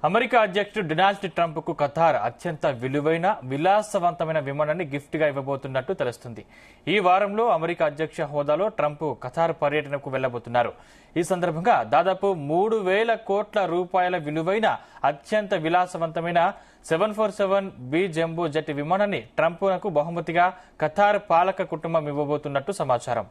America అధ్యక్షుడు Donald Trump కు Qatar అత్యంత విలువైన విలాసవంతమైన విమానాన్ని గిఫ్ట్ గా ఇవ్వబోతున్నట్టు తెలుస్తుంది. ఈ వారంలో అమెరికా అధ్యక్ష హోదాలో ట్రంప్ ఖతార్ పర్యటనకు వెళ్లబోతున్నారు. ఈ సందర్భంగా దాదాపు 3,000 కోట్ల రూపాయల విలువైన అత్యంత విలాసవంతమైన 747 జంబో జెట్ విమానాన్ని ట్రంప్ కు బహుమతిగా ఖతార్ పాలక కుటుంబం ఇవ్వబోతున్నట్టు సమాచారం.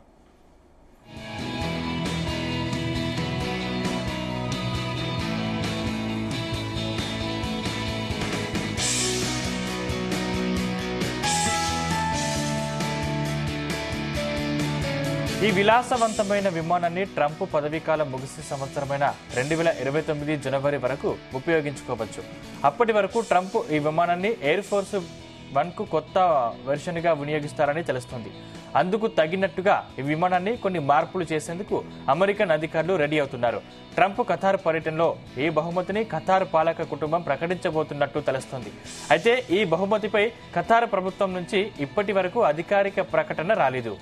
ఈ విలాసవంతమైన విమానాన్ని ట్రంప్ పదవీకాలం ముగిసే సంవత్సరమైన 2029 జనవరి వరకు ఉపయోగించుకోవచ్చు. అప్పటి వరకు ట్రంప్ ఈ విమానాన్ని ఎయిర్ ఫోర్స్ 1 కు కొత్త వెర్షన్ గా వినియోగిస్తారని తెలుస్తుంది. అందుకు తగినట్టుగా ఈ విమానాన్ని కొన్ని మార్పులు చేసేందుకు అమెరికన్ అధికారులు రెడీ అవుతున్నారు. ట్రంప్ ఖతార్ పర్యటనలో ఈ బహుమతిని ఖతార్ పాలక కుటుంబం ప్రకటించబోతున్నట్టు తెలుస్తుంది. అయితే ఈ బహుమతిపై ఖతార్ ప్రభుత్వం నుంచి ఇప్పటి వరకు అధికారిక ప్రకటన రాలేదు.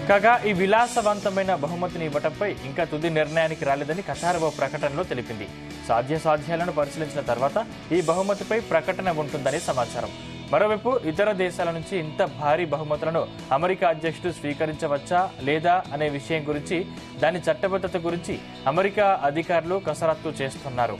కాగా ఈ విలాసవంతమైన బహుమతిని ఇవ్వటంపై ఇంకా తుది నిర్ణయానికి రాలేదని ఖతార్ ఓ ప్రకటనలో తెలిపింది. సాధ్యాసాధ్యాలను పరిశీలించిన తర్వాత ఈ బహుమతిపై ప్రకటన ఉంటుందని సమాచారం. మరోవైపు ఇతర దేశాల నుంచి ఇంత భారీ బహుమతులను అమెరికా అధ్యక్షుడు స్వీకరించవచ్చా లేదా అనే విషయం గురించి, దాని చట్టబద్ధత గురించి అమెరికా అధికారులు కసరత్తు చేస్తున్నారు.